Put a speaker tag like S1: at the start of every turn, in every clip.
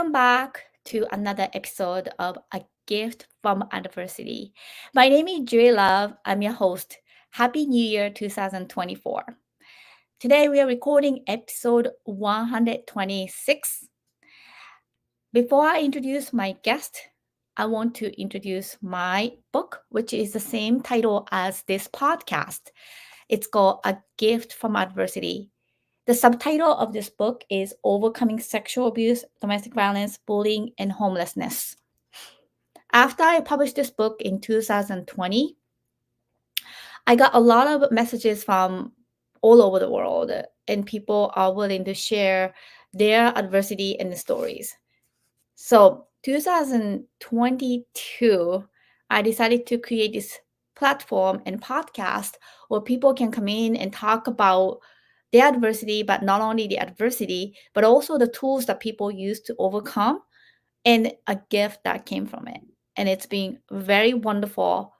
S1: back to another episode of A Gift from Adversity. My name is Juri Love. I'm your host. Happy New Year 2024. Today we are recording episode 126. Before I introduce my guest, I want to introduce my book, which is the same title as this podcast. It's called A Gift from Adversity. The subtitle of this book is Overcoming Sexual Abuse, Domestic Violence, Bullying, and Homelessness. After I published this book in 2020, I got a lot of messages from all over the world, and people are willing to share their adversity and stories. So, 2022, I decided to create this platform and podcast where people can come in and talk about the adversity, but not only the adversity, but also the tools that people use to overcome and a gift that came from it. And it's been very wonderful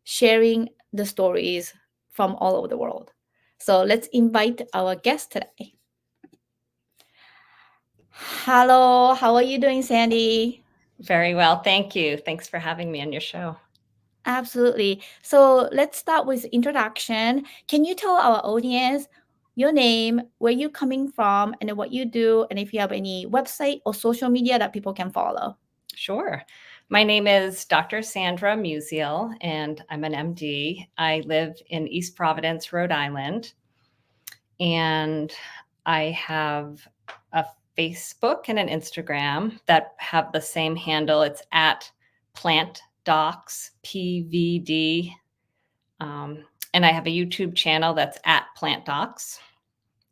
S1: sharing the stories from all over the world. So let's invite our guest today. Hello, how are you doing, Sandy?
S2: Very well. Thank you. Thanks for having me on your show.
S1: Absolutely. So let's start with introduction. Can you tell our audience your name, where you're coming from, and what you do, and if you have any website or social media that people can follow?
S2: Sure. My name is Dr. Sandra Musial, and I'm an MD. I live in East Providence, Rhode Island, and I have a Facebook and an Instagram that have the same handle. It's at Plant Docs PVD, and I have a YouTube channel that's at Plant Docs,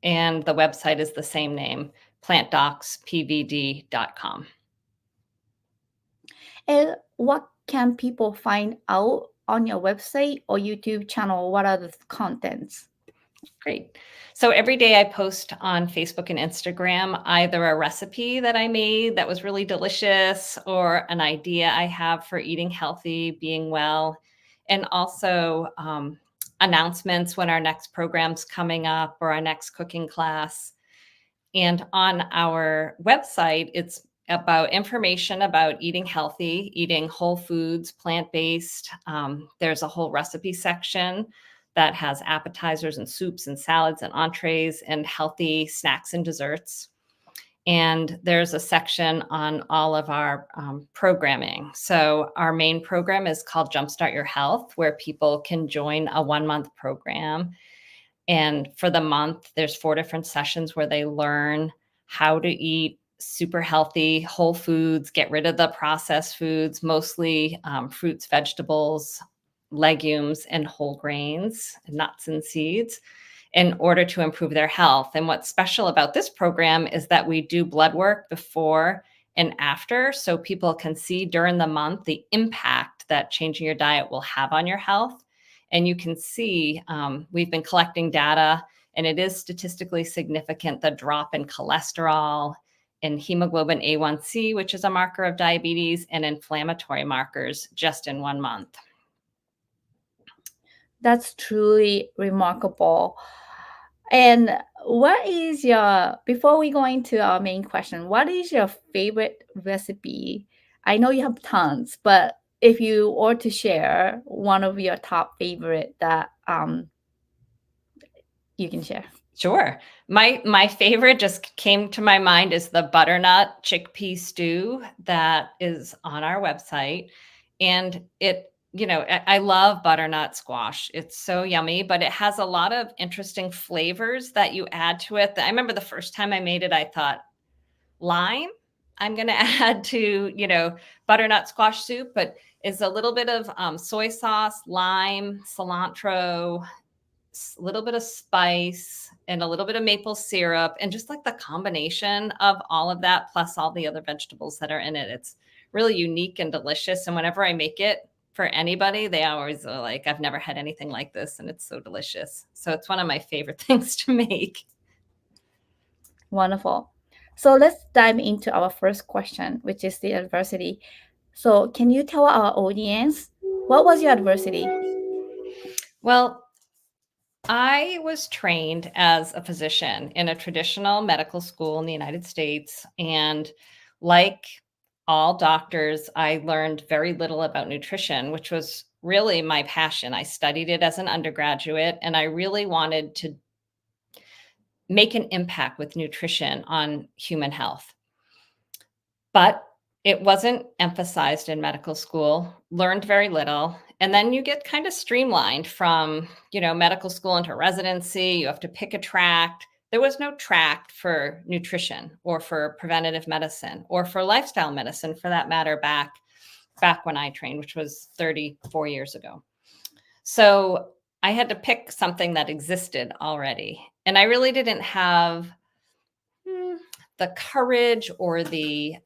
S2: and the website is the same name, plantdocspvd.com.
S1: And what can people find out on your website or YouTube channel? What are the contents?
S2: Great. So every day I post on Facebook and Instagram either a recipe that I made that was really delicious or an idea I have for eating healthy, being well, and also announcements when our next program's coming up or our next cooking class. And on our website, it's about information about eating healthy, eating whole foods, plant-based. There's a whole recipe section that has appetizers and soups and salads and entrees and healthy snacks and desserts. And there's a section on all of our programming. So our main program is called Jumpstart Your Health, where people can join a 1-month program. And for the month, there's 4 different sessions where they learn how to eat super healthy whole foods, get rid of the processed foods, mostly fruits, vegetables, legumes, and whole grains, nuts and seeds, in order to improve their health. And what's special about this program is that we do blood work before and after, so people can see during the month the impact that changing your diet will have on your health. And you can see we've been collecting data, and it is statistically significant, the drop in cholesterol, in hemoglobin A1C, which is a marker of diabetes, and inflammatory markers just in 1 month.
S1: That's truly remarkable. And what is your, before we go into our main question, what is your favorite recipe? I know you have tons, but if you were to share one of your top favorite that you can share.
S2: Sure. My favorite just came to my mind is the butternut chickpea stew that is on our website. And it, I love butternut squash. It's so yummy, but it has a lot of interesting flavors that you add to it. I remember the first time I made it, I thought, lime, I'm going to add to, butternut squash soup, but it's a little bit of soy sauce, lime, cilantro, a little bit of spice, and a little bit of maple syrup, and just like the combination of all of that plus all the other vegetables that are in it, it's really unique and delicious. And whenever I make it for anybody, they always are like, I've never had anything like this, and it's so delicious. So it's one of my favorite things to make.
S1: Wonderful. So let's dive into our first question, which is the adversity. So can you tell our audience, what was your adversity?
S2: Well, I was trained as a physician in a traditional medical school in the United States. And Like all doctors, I learned very little about nutrition, which was really my passion. I studied it as an undergraduate, and I really wanted to make an impact with nutrition on human health. But it wasn't emphasized in medical school, learned very little. And then you get kind of streamlined from, medical school into residency. You have to pick a tract. There was no tract for nutrition or for preventative medicine or for lifestyle medicine for that matter back when I trained, which was 34 years ago. So I had to pick something that existed already. And I really didn't have the courage or the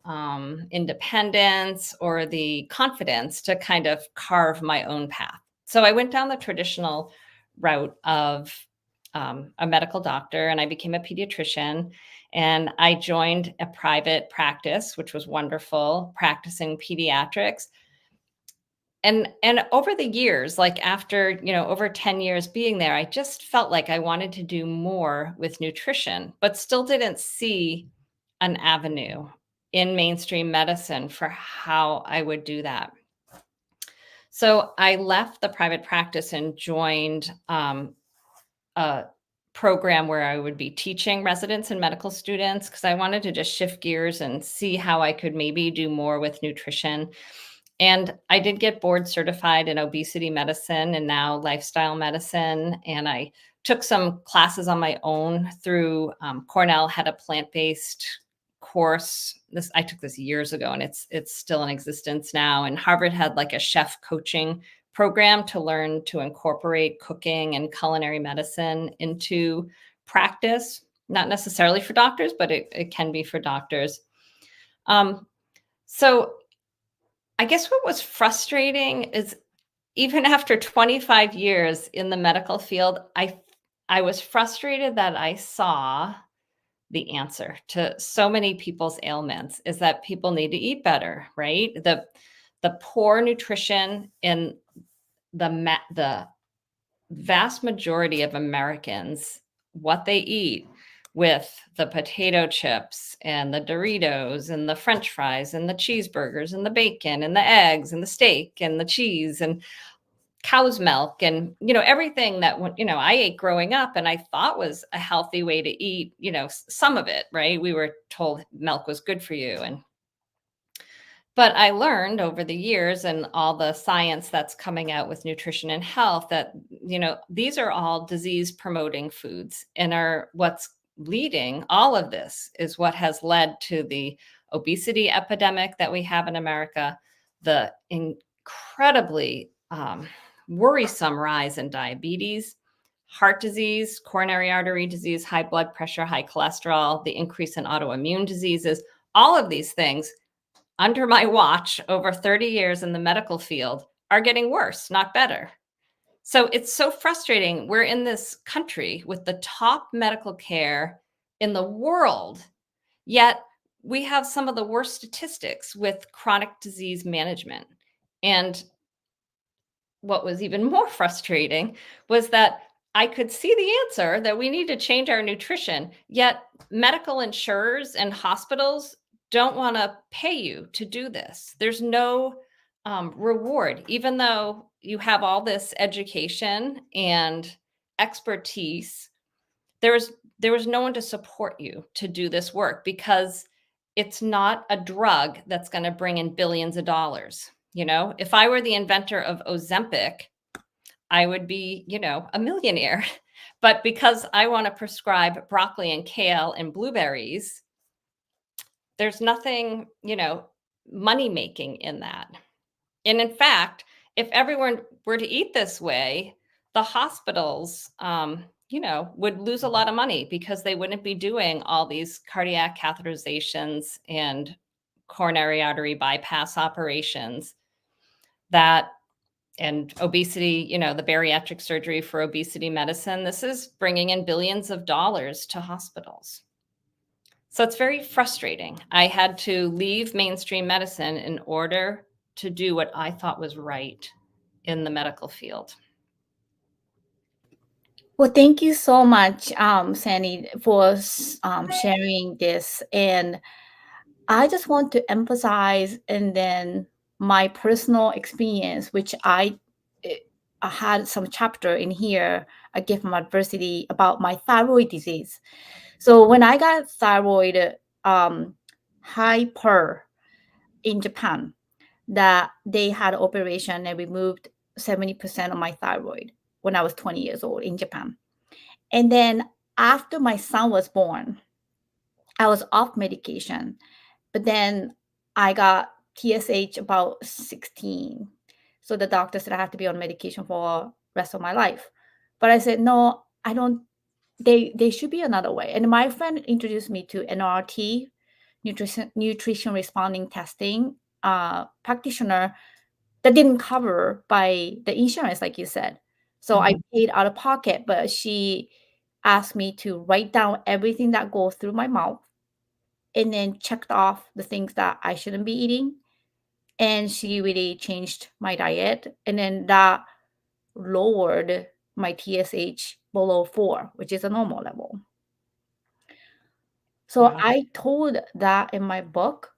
S2: independence or the confidence to kind of carve my own path. So I went down the traditional route of a medical doctor, and I became a pediatrician. And I joined a private practice, which was wonderful, practicing pediatrics. And over the years, like after, over 10 years being there, I just felt like I wanted to do more with nutrition, but still didn't see an avenue in mainstream medicine for how I would do that. So I left the private practice and joined a program where I would be teaching residents and medical students because I wanted to just shift gears and see how I could maybe do more with nutrition. And I did get board certified in obesity medicine and now lifestyle medicine. And I took some classes on my own through Cornell had a plant-based course. I took this years ago, and it's still in existence now. And Harvard had like a chef coaching program to learn to incorporate cooking and culinary medicine into practice, not necessarily for doctors, but it can be for doctors. So I guess what was frustrating is even after 25 years in the medical field, I was frustrated that I saw the answer to so many people's ailments is that people need to eat better, right? The poor nutrition in the vast majority of Americans, what they eat with the potato chips and the Doritos and the French fries and the cheeseburgers and the bacon and the eggs and the steak and the cheese and cow's milk and, everything that, I ate growing up and I thought was a healthy way to eat, some of it, right? We were told milk was good for you. But I learned over the years and all the science that's coming out with nutrition and health that, these are all disease promoting foods and are what's leading all of this is what has led to the obesity epidemic that we have in America, the incredibly worrisome rise in diabetes, heart disease, coronary artery disease, high blood pressure, high cholesterol, the increase in autoimmune diseases, all of these things under my watch over 30 years in the medical field are getting worse, not better. So it's so frustrating. We're in this country with the top medical care in the world, yet we have some of the worst statistics with chronic disease management. And what was even more frustrating was that I could see the answer that we need to change our nutrition, yet medical insurers and hospitals don't want to pay you to do this. There's no reward, even though you have all this education and expertise. There was no one to support you to do this work because it's not a drug that's going to bring in billions of dollars. If I were the inventor of Ozempic, I would be, a millionaire. But because I want to prescribe broccoli and kale and blueberries, there's nothing, money making in that. And in fact, if everyone were to eat this way, the hospitals, would lose a lot of money because they wouldn't be doing all these cardiac catheterizations and coronary artery bypass operations and obesity, the bariatric surgery for obesity medicine. This is bringing in billions of dollars to hospitals. So it's very frustrating. I had to leave mainstream medicine in order to do what I thought was right in the medical field.
S1: Well, thank you so much, Sandy, for sharing this. And I just want to emphasize, and then my personal experience, which I had some chapter in here, I gave from adversity about my thyroid disease. So when I got thyroid hyper in Japan, that they had an operation and removed 70% of my thyroid when I was 20 years old in Japan. And then after my son was born, I was off medication, but then I got TSH about 16. So the doctor said I have to be on medication for rest of my life. But I said, no, I don't. They should be another way. And my friend introduced me to NRT, nutrition responding testing practitioner that didn't cover by the insurance, like you said. So I paid out of pocket, but she asked me to write down everything that goes through my mouth and then checked off the things that I shouldn't be eating. And she really changed my diet. And then that lowered my TSH below 4, which is a normal level. So
S2: Wow.
S1: I told that in my book,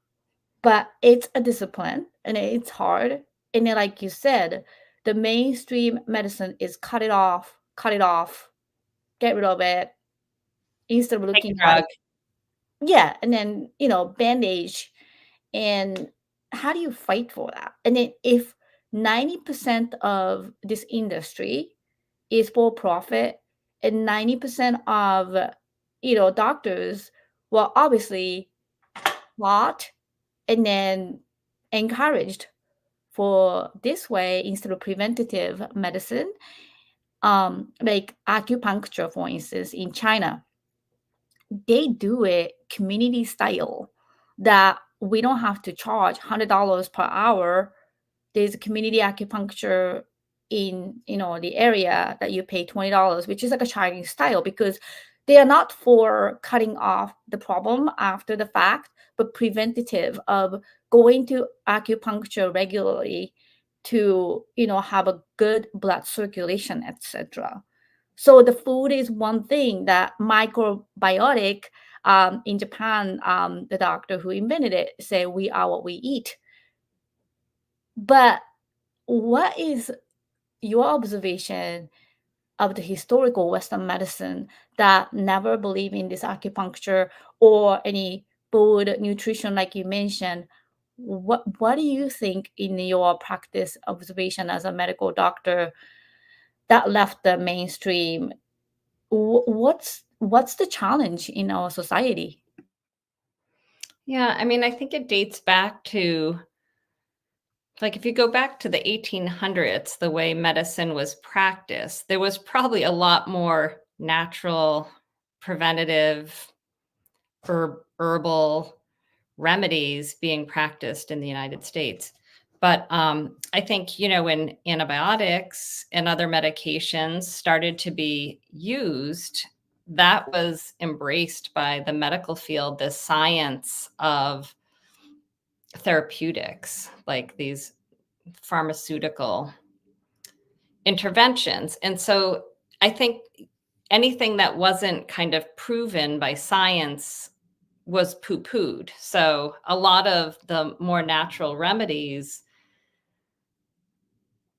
S1: but it's a discipline and it's hard. And then, like you said, the mainstream medicine is cut it off, get rid of it instead of
S2: Take a
S1: looking at
S2: drug.
S1: it. Yeah. And then, bandage. And how do you fight for that? And then if 90% of this industry is for profit and 90% of, doctors, well, obviously taught and then encouraged for this way instead of preventative medicine, like acupuncture, for instance, in China, they do it community style that we don't have to charge $100 per hour. There's a community acupuncture in the area that you pay $20, which is like a Chinese style, because they are not for cutting off the problem after the fact, but preventative of going to acupuncture regularly to have a good blood circulation, etc. So the food is one thing. That microbiotic, in Japan, the doctor who invented it say we are what we eat. But what is your observation of the historical Western medicine that never believe in this acupuncture or any food nutrition, like you mentioned? What do you think in your practice observation as a medical doctor that left the mainstream? What's the challenge in our society?
S2: Yeah, I mean, I think it dates back to, like, if you go back to the 1800s, the way medicine was practiced, there was probably a lot more natural, preventative, herbal remedies being practiced in the United States. But I think, when antibiotics and other medications started to be used, that was embraced by the medical field, the science of therapeutics, like these pharmaceutical interventions. And so I think anything that wasn't kind of proven by science was poo-pooed. So a lot of the more natural remedies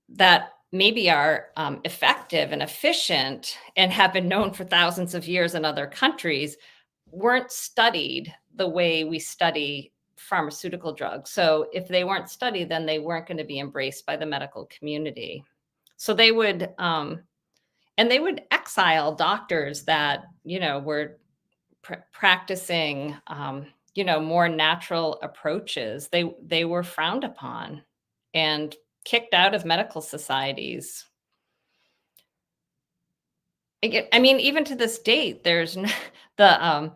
S2: that maybe are effective and efficient and have been known for thousands of years in other countries weren't studied the way we study pharmaceutical drugs. So if they weren't studied, then they weren't going to be embraced by the medical community. So they would, and they would exile doctors that, were practicing, more natural approaches. They were frowned upon and kicked out of medical societies. I mean, even to this date, there's the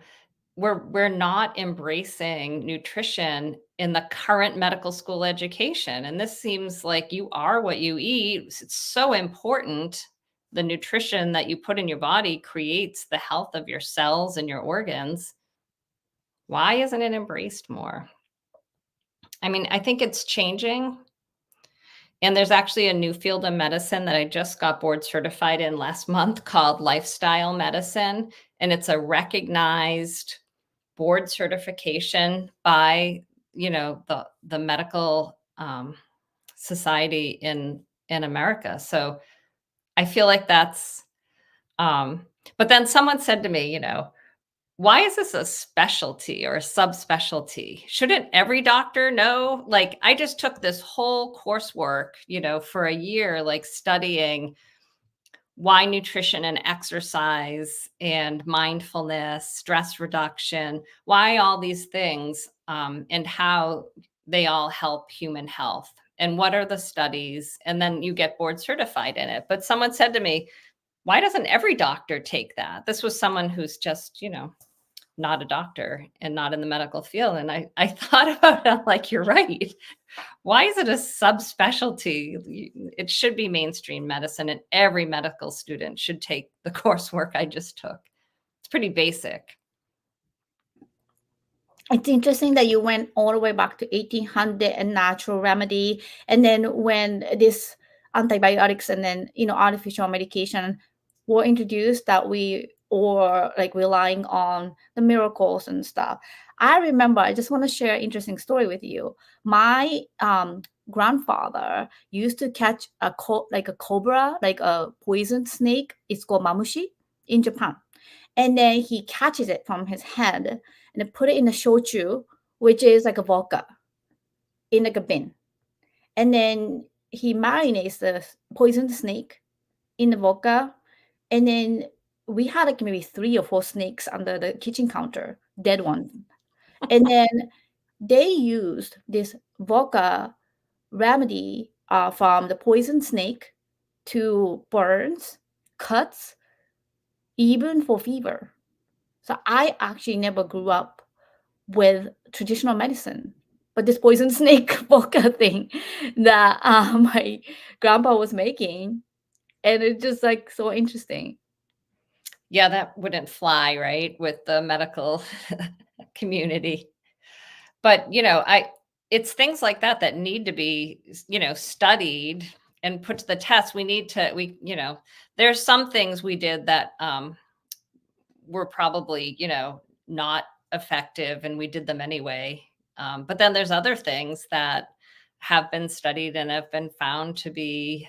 S2: we're not embracing nutrition in the current medical school education, and this seems like you are what you eat. It's so important. The nutrition that you put in your body creates the health of your cells and your organs. Why isn't it embraced more? I mean, I think it's changing. And there's actually a new field of medicine that I just got board certified in last month called lifestyle medicine. And it's a recognized board certification by, the medical society in America. So I feel like that's, but then someone said to me, why is this a specialty or a subspecialty? Shouldn't every doctor know? Like, I just took this whole coursework, for a year, like studying why nutrition and exercise and mindfulness, stress reduction, why all these things, and how they all help human health. And what are the studies? And then you get board certified in it. But someone said to me, why doesn't every doctor take that? This was someone who's just, not a doctor and not in the medical field. And I thought about it, I'm like, you're right. Why is it a subspecialty? It should be mainstream medicine, and every medical student should take the coursework I just took. It's pretty basic.
S1: It's interesting that you went all the way back to 1800 and natural remedy. And then when this antibiotics and then, artificial medication were introduced, that we or like relying on the miracles and stuff. I remember, I just want to share an interesting story with you. My grandfather used to catch a cobra, like a poison snake. It's called mamushi in Japan. And then he catches it from his head and then put it in a shochu, which is like a vodka, in like a bin. And then he marinates the poisoned snake in the vodka. And then we had like maybe 3 or 4 snakes under the kitchen counter, dead ones. And then they used this vodka remedy from the poisoned snake to burns, cuts, even for fever. So I actually never grew up with traditional medicine, but this poison snake vodka thing that my grandpa was making, and it's just like so interesting.
S2: Yeah, that wouldn't fly, right, with the medical community. But, it's things like that that need to be, studied and put to the test. There's some things we did that were probably, not effective, and we did them anyway. But then there's other things that have been studied and have been found to be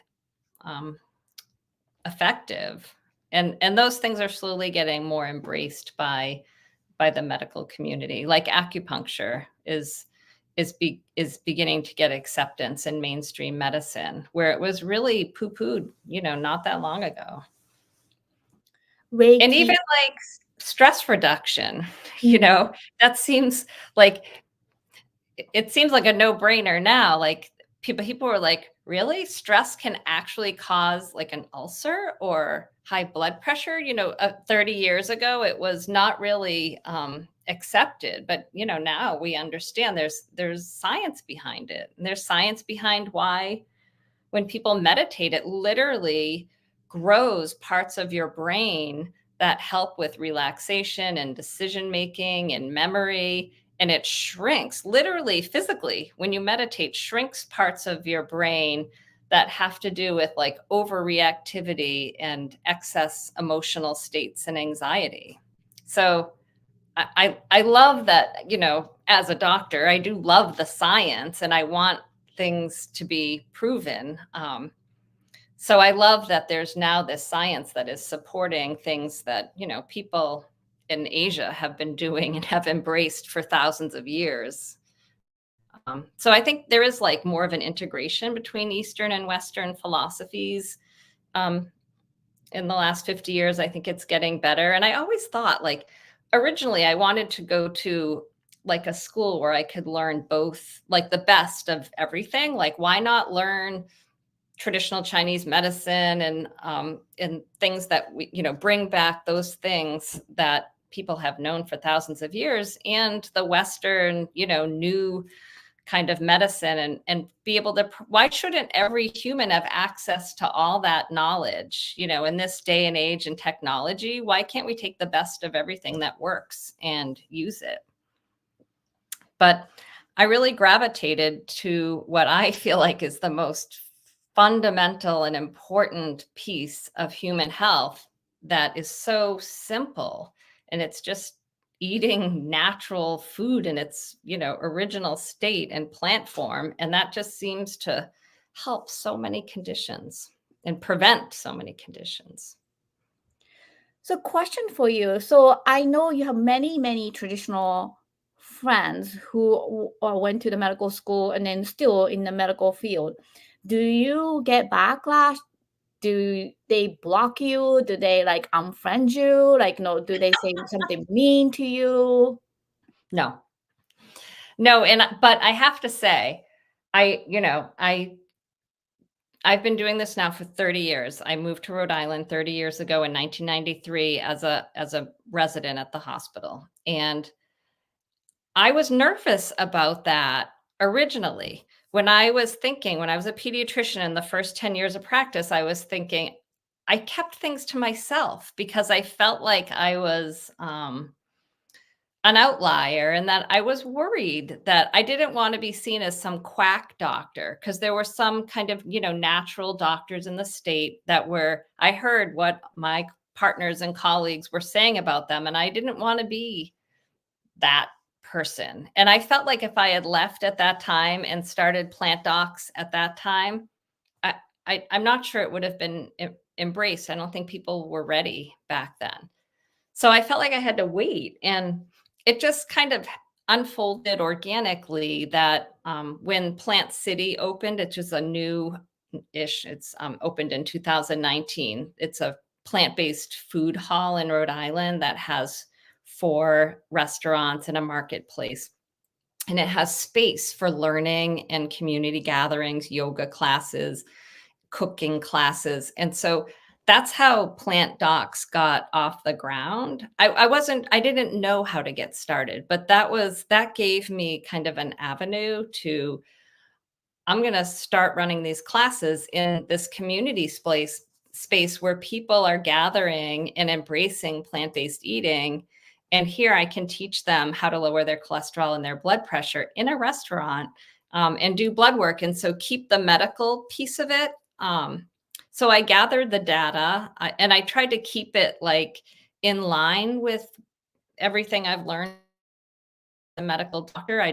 S2: effective. And those things are slowly getting more embraced by the medical community. Like acupuncture is beginning to get acceptance in mainstream medicine, where it was really poo-pooed, not that long ago.
S1: Reiki.
S2: And even like stress reduction, that seems like it seems like a no-brainer now. Like people were like, really? Stress can actually cause like an ulcer or high blood pressure? 30 years ago, it was not really accepted. But, now we understand there's science behind it. And there's science behind why when people meditate, it literally grows parts of your brain that help with relaxation and decision-making and memory. And it shrinks, literally, physically, when you meditate, shrinks parts of your brain that have to do with like overreactivity and excess emotional states and anxiety. So I love that, as a doctor, I do love the science and I want things to be proven. So I love that there's now this science that is supporting things that, people in Asia have been doing and have embraced for thousands of years. So I think there is like more of an integration between Eastern and Western philosophies. In the last 50 years, I think it's getting better. And I always thought, like, originally I wanted to go to like a school where I could learn both, like the best of everything. Like, why not learn traditional Chinese medicine and things that we, bring back those things that people have known for thousands of years, and the Western, new kind of medicine, and be able to, why shouldn't every human have access to all that knowledge, in this day and age and technology? Why can't we take the best of everything that works and use it? But I really gravitated to what I feel like is the most fundamental and important piece of human health that is so simple, and it's just eating natural food in its, original state and plant form. And that just seems to help so many conditions and prevent so many conditions.
S1: So question for you. So I know you have many, many traditional friends who went to the medical school and then still in the medical field. Do you get backlash? Do they block you? Do they like unfriend you? Like, no, do they say something mean to you?
S2: No, but I have to say, I've been doing this now for 30 years. I moved to Rhode Island 30 years ago in 1993 as a resident at the hospital. And I was nervous about that originally. When I was a pediatrician in the first 10 years of practice, I was thinking, I kept things to myself because I felt like I was an outlier, and that I was worried that I didn't want to be seen as some quack doctor, because there were some kind of, natural doctors in the state I heard what my partners and colleagues were saying about them, and I didn't want to be that person. And I felt like if I had left at that time and started plant docs at that time, I'm not sure it would have been embraced. I don't think people were ready back then. So I felt like I had to wait. And it just kind of unfolded organically that when Plant City opened, it's just a new-ish, it's opened in 2019. It's a plant-based food hall in Rhode Island that has 4 restaurants and a marketplace. And it has space for learning and community gatherings, yoga classes, cooking classes. And so that's how Plant Docs got off the ground. I didn't know how to get started, but that gave me kind of an avenue to, I'm going to start running these classes in this community space where people are gathering and embracing plant-based eating. And here I can teach them how to lower their cholesterol and their blood pressure in a restaurant, and do blood work. And so keep the medical piece of it. So I gathered the data, and I tried to keep it like in line with everything I've learned as a medical doctor. I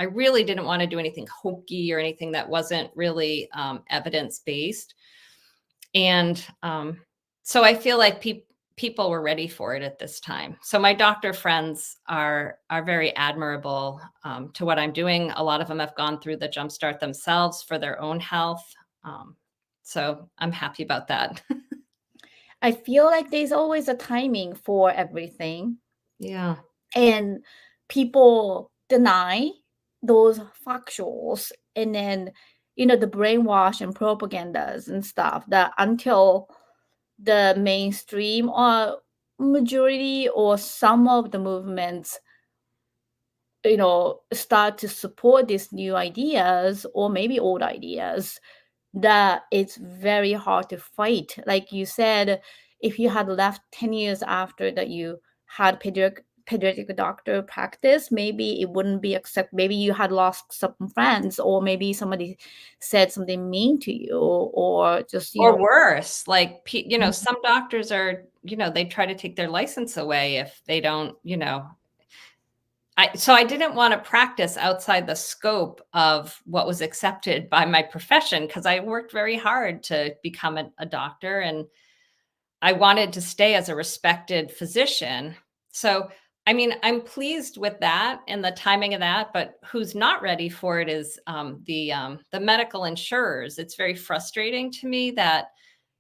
S2: really didn't want to do anything hokey or anything that wasn't really evidence-based. And so I feel like people were ready for it at this time. So my doctor friends are very admirable to what I'm doing. A lot of them have gone through the Jumpstart themselves for their own health. So I'm happy about that.
S1: I feel like there's always a timing for everything.
S2: Yeah.
S1: And people deny those factuals, and then the brainwash and propagandas and stuff, that until the mainstream or majority or some of the movements start to support these new ideas or maybe old ideas, that it's very hard to fight. Like you said, if you had left 10 years after that you had pediatric doctor practice, maybe it wouldn't be accepted. Maybe you had lost some friends, or maybe somebody said something mean to you, or just
S2: or worse, like some doctors are, they try to take their license away if they don't, so I didn't want to practice outside the scope of what was accepted by my profession, because I worked very hard to become a doctor, and I wanted to stay as a respected physician. So, I mean, I'm pleased with that and the timing of that, but who's not ready for it is the medical insurers. It's very frustrating to me that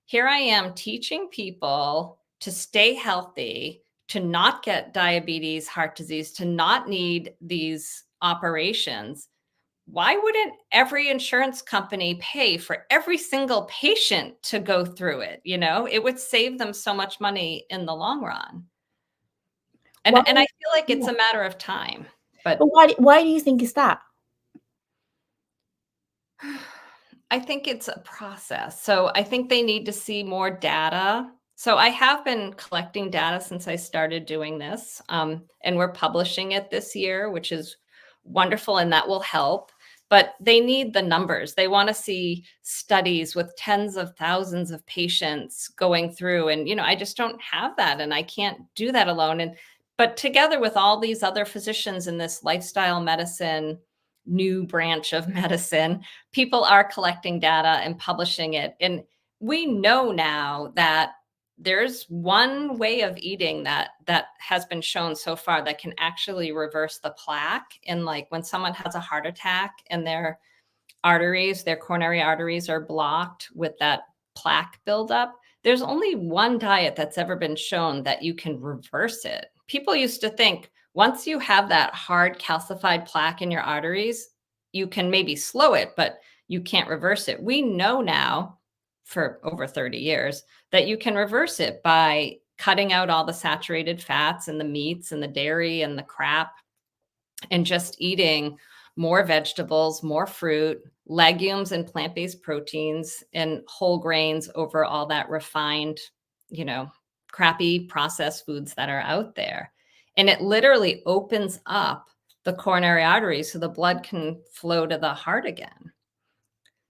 S2: here I am teaching people to stay healthy, to not get diabetes, heart disease, to not need these operations. Why wouldn't every insurance company pay for every single patient to go through it? It would save them so much money in the long run. And I feel like it's a matter of time. But
S1: why do you think is that?
S2: I think it's a process. So I think they need to see more data. So I have been collecting data since I started doing this, and we're publishing it this year, which is wonderful, and that will help. But they need the numbers. They want to see studies with tens of thousands of patients going through. And, I just don't have that, and I can't do that alone. But together with all these other physicians in this lifestyle medicine, new branch of medicine, people are collecting data and publishing it. And we know now that there's one way of eating that has been shown so far that can actually reverse the plaque. And like when someone has a heart attack and their arteries, their coronary arteries are blocked with that plaque buildup, there's only one diet that's ever been shown that you can reverse it. People used to think once you have that hard calcified plaque in your arteries, you can maybe slow it, but you can't reverse it. We know now for over 30 years that you can reverse it by cutting out all the saturated fats and the meats and the dairy and the crap and just eating more vegetables, more fruit, legumes and plant-based proteins, and whole grains over all that refined, crappy processed foods that are out there. And it literally opens up the coronary arteries so the blood can flow to the heart again.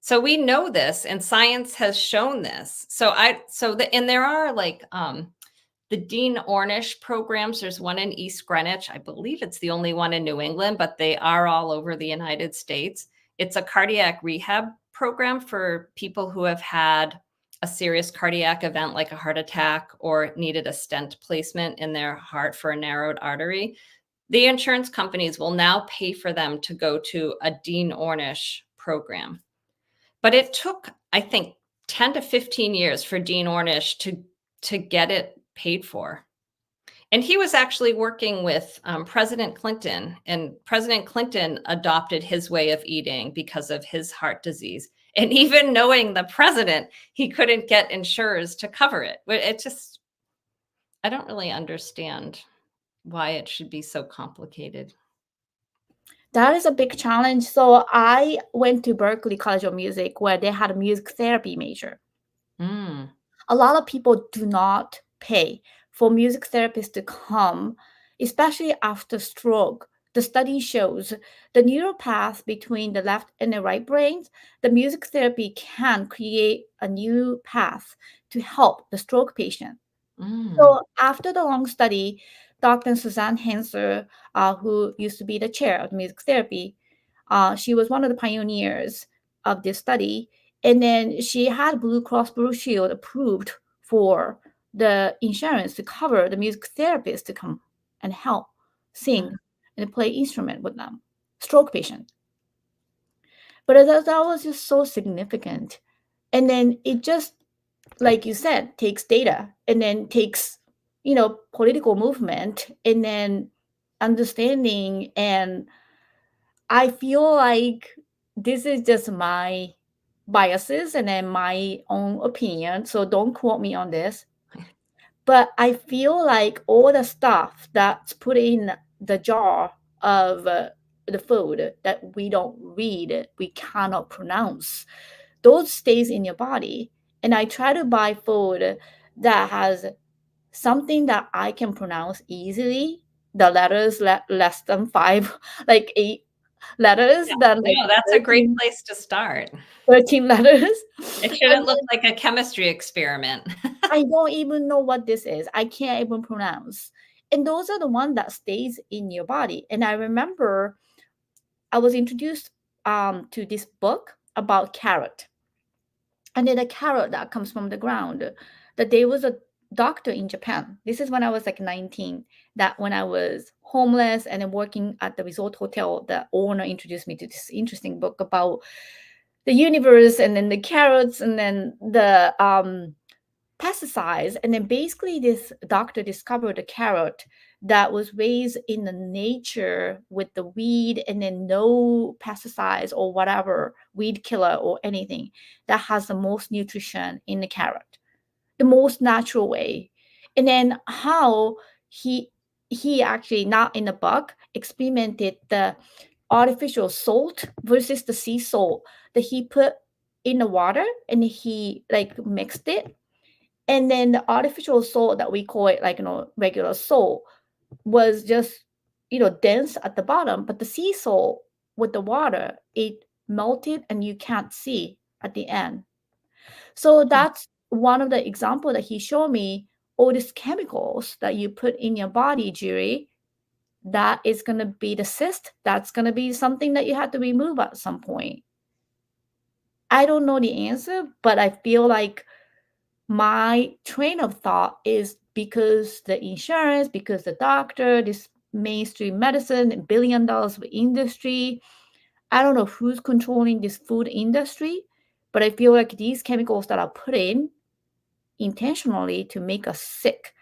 S2: So we know this, and science has shown this. And there are like the Dean Ornish programs. There's one in East Greenwich. I believe it's the only one in New England, but they are all over the United States. It's a cardiac rehab program for people who have had a serious cardiac event like a heart attack or needed a stent placement in their heart for a narrowed artery. The insurance companies will now pay for them to go to a Dean Ornish program. But it took, I think, 10 to 15 years for Dean Ornish to get it paid for. And he was actually working with President Clinton, and President Clinton adopted his way of eating because of his heart disease. And even knowing the president, he couldn't get insurers to cover it. I don't really understand why it should be so complicated.
S1: That is a big challenge. So I went to Berklee College of Music where they had a music therapy major. A lot of people do not pay for music therapists to come, especially after stroke. The study shows the neural path between the left and the right brains, the music therapy can create a new path to help the stroke patient. So after the long study, Dr. Suzanne Hanser, who used to be the chair of music therapy, she was one of the pioneers of this study. And then she had Blue Cross Blue Shield approved for the insurance to cover the music therapist to come and help sing and play instrument with them, stroke patient. But that was just so significant. And then it just, like you said, takes data and then takes, political movement and then understanding. And I feel like this is just my biases and then my own opinion. So don't quote me on this. But I feel like all the stuff that's put in the jar of the food that we don't read, we cannot pronounce, those stays in your body. And I try to buy food that has something that I can pronounce easily. The letters less than 5, like 8 letters.
S2: Yeah, that's 13, a great place to start.
S1: 13 letters.
S2: It shouldn't look like a chemistry experiment.
S1: I don't even know what this is. I can't even pronounce. And those are the ones that stays in your body. And I remember I was introduced to this book about carrot. And then a carrot that comes from the ground. That there was a doctor in Japan. This is when I was like 19. That when I was homeless and then working at the resort hotel, the owner introduced me to this interesting book about the universe and then the carrots and then the pesticides. And then basically this doctor discovered a carrot that was raised in the nature with the weed and then no pesticides or whatever, weed killer or anything, that has the most nutrition in the carrot, the most natural way. And then how he actually, not in the book, experimented the artificial salt versus the sea salt that he put in the water and he like mixed it. And then the artificial salt that we call it like, regular salt was just, dense at the bottom, but the sea salt with the water, it melted and you can't see at the end. So that's one of the example that he showed me. all these chemicals that you put in your body, Juri, that is going to be the cyst. That's going to be something that you have to remove at some point. I don't know the answer, but I feel like my train of thought is because the insurance, because the doctor, this mainstream medicine, $1 billion of industry. I don't know who's controlling this food industry, but I feel like these chemicals that are put in intentionally to make us sick.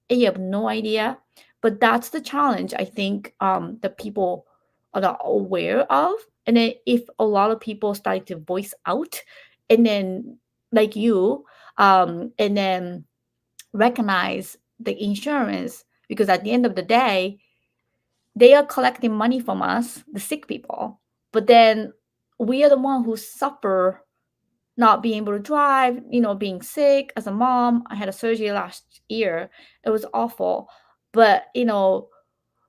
S1: And you have no idea. But that's the challenge I think the people are not aware of. And then if a lot of people start to voice out, and then like you, and then recognize the insurance, because at the end of the day, they are collecting money from us, the sick people. But then we are the one who suffer not being able to drive, being sick. As a mom, I had a surgery last year. It was awful. But,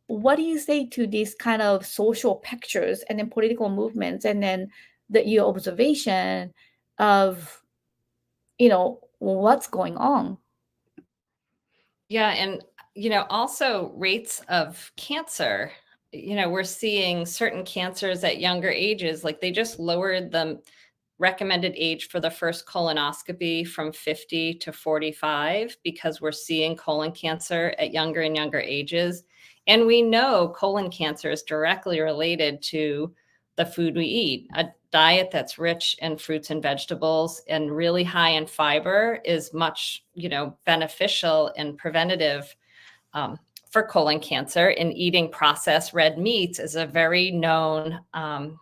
S1: what do you say to these kind of social pictures and then political movements and then your observation of, what's going on?
S2: Yeah, and also rates of cancer. We're seeing certain cancers at younger ages, like they just lowered the recommended age for the first colonoscopy from 50 to 45 because we're seeing colon cancer at younger and younger ages. And we know colon cancer is directly related to the food we eat. A diet that's rich in fruits and vegetables and really high in fiber is much, beneficial and preventative for colon cancer. And eating processed red meats is a very known,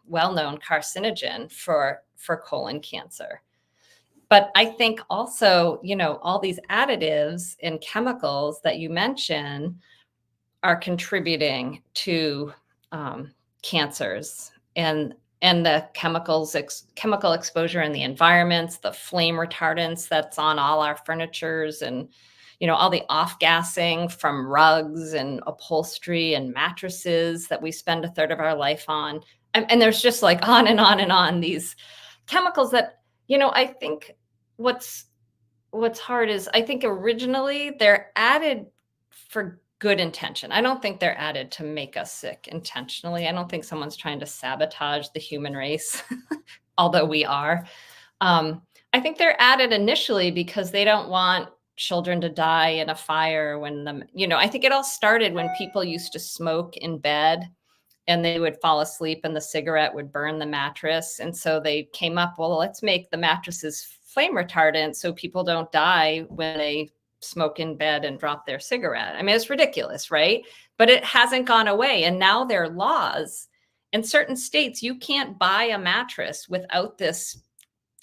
S2: well-known carcinogen for colon cancer. But I think also, all these additives and chemicals that you mentioned are contributing to cancers and the chemical exposure in the environments, the flame retardants that's on all our furnitures, and all the off-gassing from rugs and upholstery and mattresses that we spend a third of our life on. And there's just like on and on and on, these chemicals that, I think what's hard is I think originally they're added for good intention. I don't think they're added to make us sick intentionally. I don't think someone's trying to sabotage the human race, although we are. I think they're added initially because they don't want children to die in a fire I think it all started when people used to smoke in bed and they would fall asleep and the cigarette would burn the mattress. And so they came up, well, let's make the mattresses flame retardant so people don't die when they smoke in bed and drop their cigarette. I mean, it's ridiculous, right? But it hasn't gone away. And now there are laws in certain states. You can't buy a mattress without this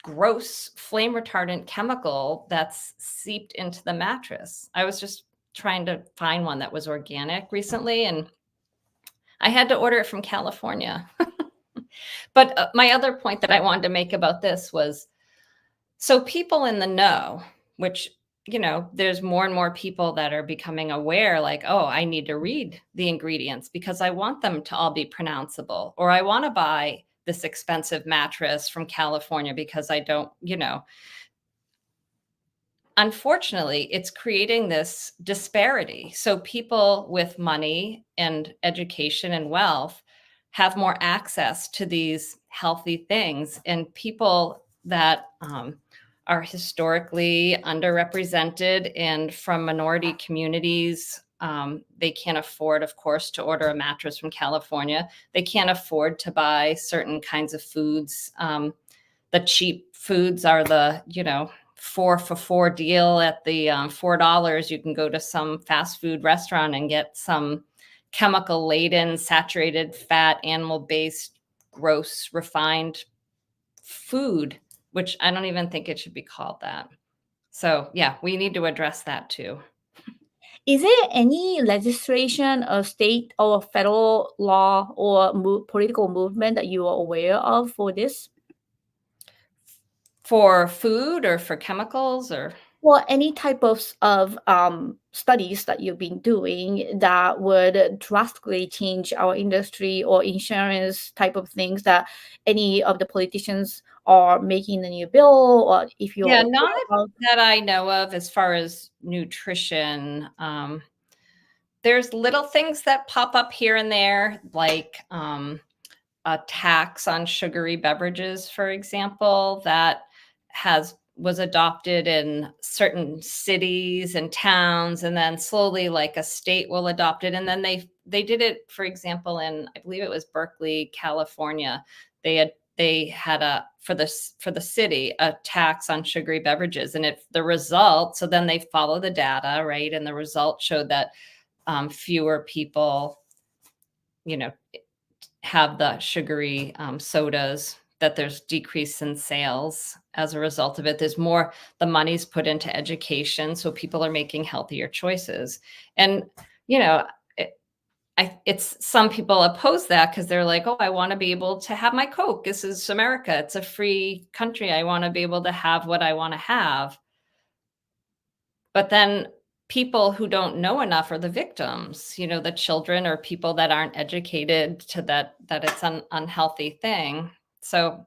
S2: gross flame retardant chemical that's seeped into the mattress. I was just trying to find one that was organic recently, and I had to order it from California. But my other point that I wanted to make about this was, so people in the know, which, there's more and more people that are becoming aware, like, oh, I need to read the ingredients because I want them to all be pronounceable, or I want to buy this expensive mattress from California because I don't, unfortunately, it's creating this disparity. So people with money and education and wealth have more access to these healthy things, and people that are historically underrepresented and from minority communities, they can't afford, of course, to order a mattress from California. They can't afford to buy certain kinds of foods. The cheap foods are the, 4 for $4 deal at the $4. You can go to some fast food restaurant and get some chemical laden, saturated fat, animal-based, gross, refined food, which I don't even think it should be called that. So yeah, we need to address that too.
S1: Is there any legislation or state or federal law or political movement that you are aware of for this?
S2: For food or for chemicals or?
S1: Well, any type of studies that you've been doing that would drastically change our industry or insurance type of things that any of the politicians are making a new bill, or if you're
S2: Yeah,
S1: aware
S2: not
S1: of.
S2: that I know of as far as nutrition. There's little things that pop up here and there, like a tax on sugary beverages, for example, that has was adopted in certain cities and towns, and then slowly, like a state will adopt it, and then they did it, for example, in I believe it was Berkeley, California. They had a for the city a tax on sugary beverages, and if the result, so then they follow the data, right, and the result showed that fewer people, you know, have the sugary sodas, that there's decrease in sales as a result of it. There's more, the money's put into education, so people are making healthier choices. And, you know, it's some people oppose that because they're like, oh, I want to be able to have my Coke. This is America. It's a free country. I want to be able to have what I want to have. But then people who don't know enough are the victims, the children or people that aren't educated to that it's an unhealthy thing. So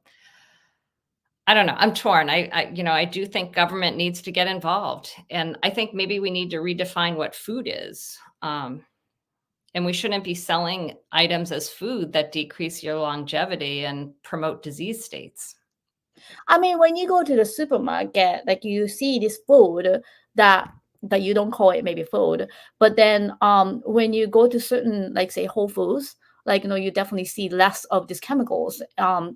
S2: I don't know. I'm torn. I do think government needs to get involved. And I think maybe we need to redefine what food is. And we shouldn't be selling items as food that decrease your longevity and promote disease states.
S1: I mean, when you go to the supermarket, like you see this food that you don't call it maybe food, but then when you go to certain, like say Whole Foods, like you definitely see less of these chemicals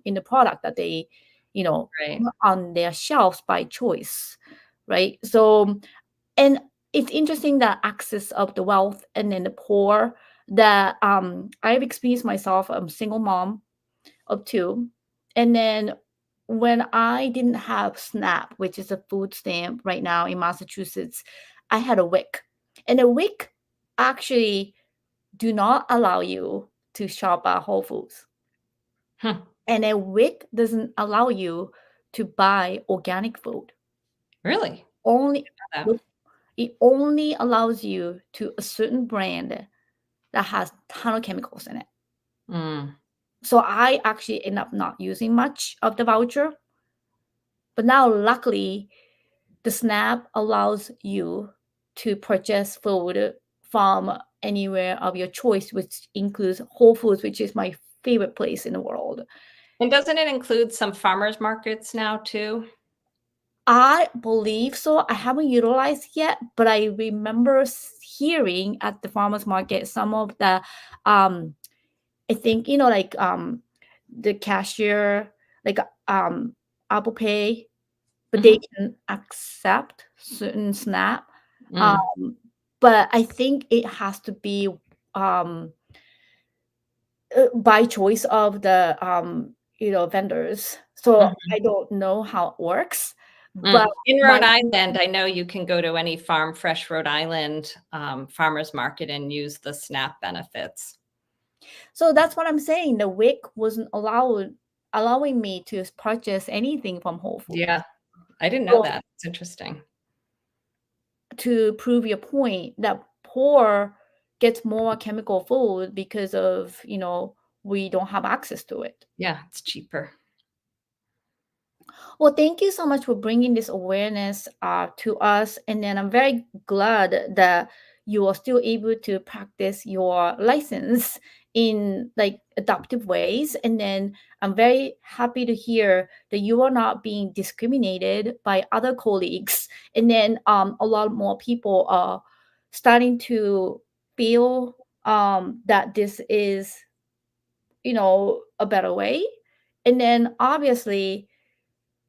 S1: in the product that they
S2: Right.
S1: put on their shelves by choice, right? So, and it's interesting that access of the wealth and then the poor, that I've experienced myself. I'm a single mom of two. And then when I didn't have SNAP, which is a food stamp right now in Massachusetts, I had a WIC. And a WIC actually do not allow you to shop at Whole Foods.
S2: Huh.
S1: And a WIC doesn't allow you to buy organic food.
S2: Really?
S1: Only
S2: Yeah.
S1: it only allows you to a certain brand that has ton of chemicals in it.
S2: Mm.
S1: So I actually end up not using much of the voucher. But now, luckily, the SNAP allows you to purchase food from anywhere of your choice, which includes Whole Foods, which is my favorite place in the world.
S2: And doesn't it include some farmers markets now too?
S1: I believe so. I haven't utilized yet, but I remember hearing at the farmers market some of the, I think like the cashier, like Apple Pay, but they
S2: Mhm.
S1: can accept certain SNAP.
S2: Mm.
S1: Um, but I think it has to be um, by choice of the vendors. So
S2: Mhm.
S1: I don't know how it works, but
S2: Mm. In
S1: my
S2: Rhode Island, I know you can go to any Farm Fresh Rhode Island farmers market and use the SNAP benefits.
S1: so that's what I'm saying. The WIC wasn't allowing me to purchase anything from Whole Foods.
S2: Yeah, I didn't know
S1: So
S2: that. It's interesting.
S1: to prove your point that poor gets more chemical food because of we don't have access to it.
S2: Yeah, it's cheaper.
S1: Well, thank you so much for bringing this awareness to us. And then I'm very glad that you are still able to practice your license in like adaptive ways. And then I'm very happy to hear that you are not being discriminated by other colleagues. And then a lot more people are starting to feel that this is, a better way. And then obviously,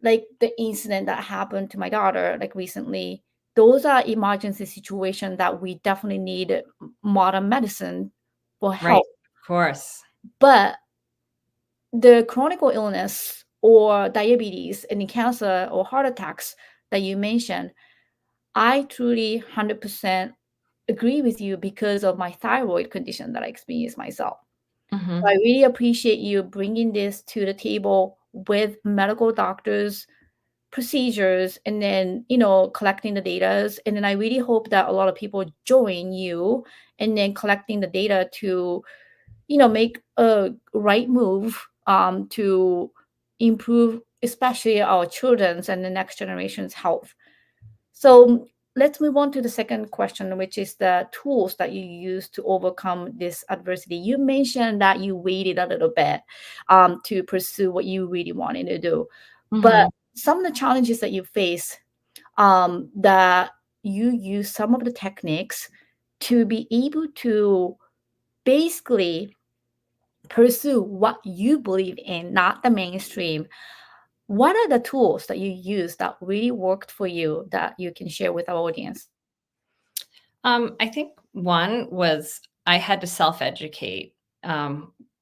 S1: like the incident that happened to my daughter like recently, those are emergency situations that we definitely need modern medicine for
S2: Right.
S1: help.
S2: Of course.
S1: But the chronic illness or diabetes and cancer or heart attacks that you mentioned, I truly 100% agree with you because of my thyroid condition that I experienced myself. So I
S2: Mhm.
S1: really appreciate you bringing this to the table with medical doctors procedures, and then collecting the data. And then I really hope that a lot of people join you and then collecting the data to make a right move to improve especially our children's and the next generation's health. So let's move on to the second question, which is the tools that you use to overcome this adversity. You mentioned that you waited a little bit to pursue what you really wanted to do. But
S2: Mhm.
S1: some of the challenges that you face, that you use some of the techniques to be able to basically pursue what you believe in, not the mainstream. What are the tools that you use that really worked for you that you can share with our audience?
S2: I think one was I had to self-educate.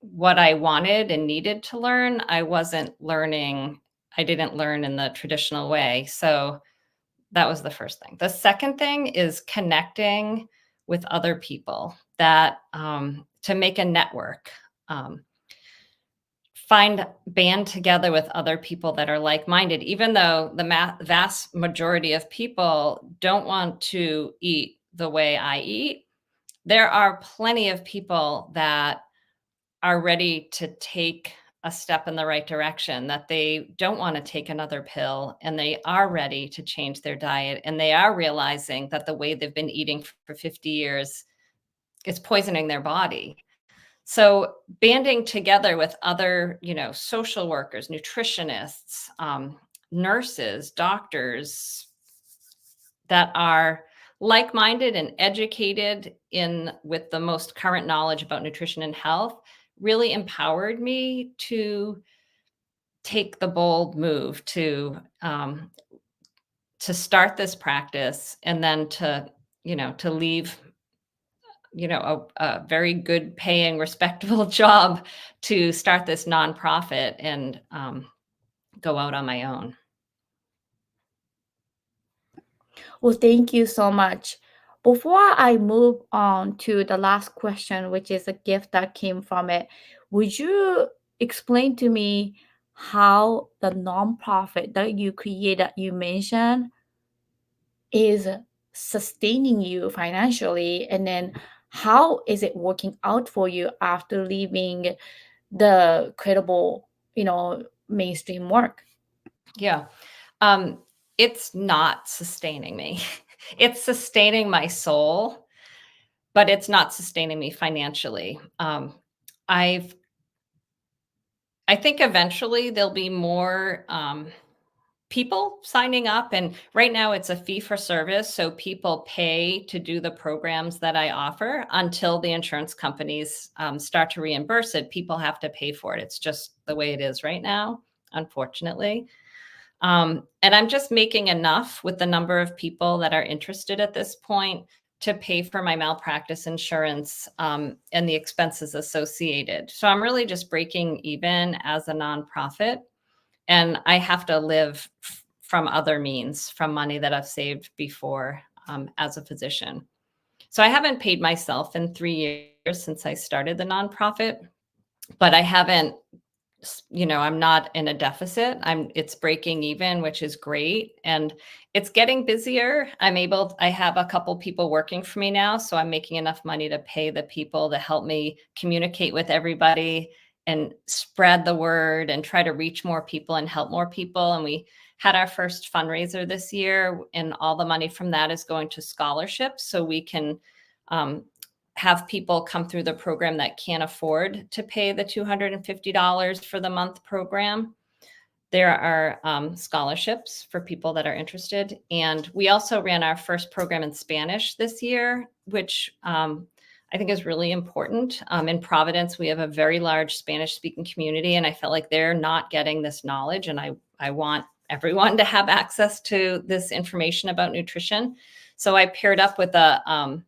S2: What I wanted and needed to learn, I wasn't learning. I didn't learn in the traditional way. So that was the first thing. The second thing is connecting with other people that to make a network. Um, band together with other people that are like-minded, even though the vast majority of people don't want to eat the way I eat. There are plenty of people that are ready to take a step in the right direction, that they don't want to take another pill, and they are ready to change their diet, and they are realizing that the way they've been eating for 50 years is poisoning their body. So banding together with other, social workers, nutritionists, nurses, doctors that are like-minded and educated in with the most current knowledge about nutrition and health really empowered me to take the bold move to start this practice, and then to leave a very good paying, respectable job to start this nonprofit and go out on my own.
S1: Well, thank you so much. Before I move on to the last question, which is a gift that came from it, would you explain to me how the nonprofit that you created, that you mentioned, is sustaining you financially? And then how is it working out for you after leaving the credible, mainstream work?
S2: Yeah. Um, it's not sustaining me. It's sustaining my soul, but it's not sustaining me financially. I've I think eventually there'll be more people signing up, and right now it's a fee for service, so people pay to do the programs that I offer until the insurance companies start to reimburse it. People have to pay for it. It's just the way it is right now, unfortunately. And I'm just making enough with the number of people that are interested at this point to pay for my malpractice insurance and the expenses associated. So I'm really just breaking even as a nonprofit, and I have to live from other means, from money that I've saved before as a physician. So I haven't paid myself in 3 years since I started the nonprofit, but I haven't, I'm not in a deficit. It's breaking even, which is great. And it's getting busier. I have a couple people working for me now. So I'm making enough money to pay the people to help me communicate with everybody and spread the word and try to reach more people and help more people. And we had our first fundraiser this year, and all the money from that is going to scholarships. So we can um, have people come through the program that can't afford to pay the $250 for the month program. There are scholarships for people that are interested. And we also ran our first program in Spanish this year, which I think is really important. In Providence, we have a very large Spanish-speaking community, and I felt like they're not getting this knowledge, and I want everyone to have access to this information about nutrition. So I paired up with a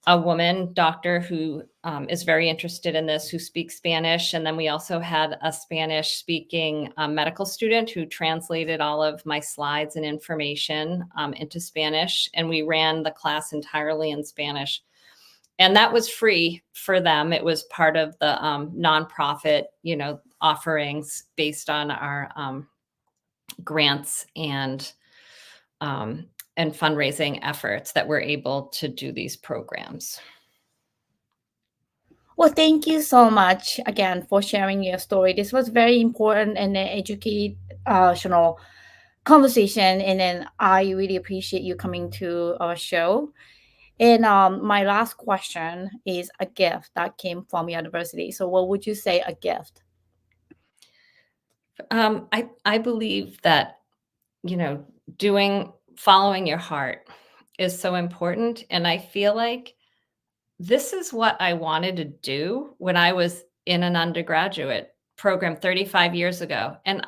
S2: woman doctor who is very interested in this, who speaks Spanish. And then we also had a Spanish speaking medical student who translated all of my slides and information into Spanish. And we ran the class entirely in Spanish. And that was free for them. It was part of the nonprofit, offerings based on our grants and fundraising efforts that we're able to do these programs.
S1: Well, thank you so much again for sharing your story. This was very important and an educational conversation, and then I really appreciate you coming to our show. And my last question is a gift that came from your university. So, what would you say a gift?
S2: I believe that, you know, following your heart is so important. And I feel like this is what I wanted to do when I was in an undergraduate program 35 years ago. And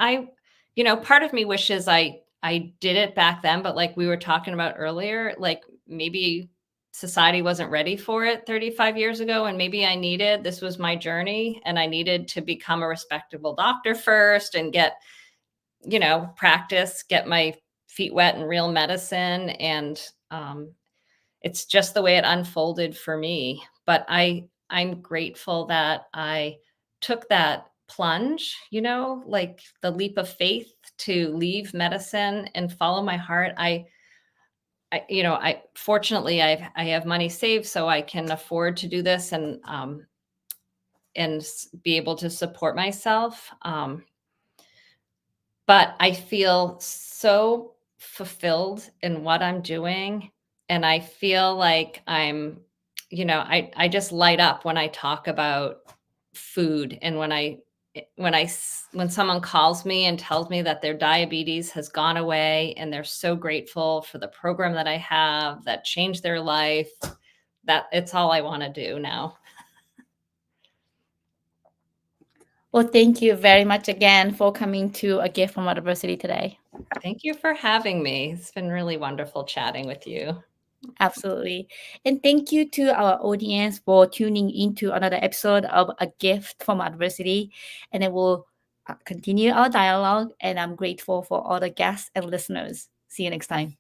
S2: part of me wishes I did it back then, but like we were talking about earlier, like maybe society wasn't ready for it 35 years ago, and maybe this was my journey, and I needed to become a respectable doctor first and get, practice, get my feet wet in real medicine. And it's just the way it unfolded for me. But I'm grateful that I took that plunge, like the leap of faith to leave medicine and follow my heart. I fortunately I have money saved so I can afford to do this and be able to support myself. But I feel so fulfilled in what I'm doing, and I feel like I just light up when I talk about food, and when someone calls me and tells me that their diabetes has gone away and they're so grateful for the program that I have that changed their life, that it's all I want to do now.
S1: Well, thank you very much again for coming to A Gift from University today.
S2: Thank you for having me. It's been really wonderful chatting with you.
S1: Absolutely. And thank you to our audience for tuning into another episode of A Gift from Adversity. And it will continue our dialogue. And I'm grateful for all the guests and listeners. See you next time.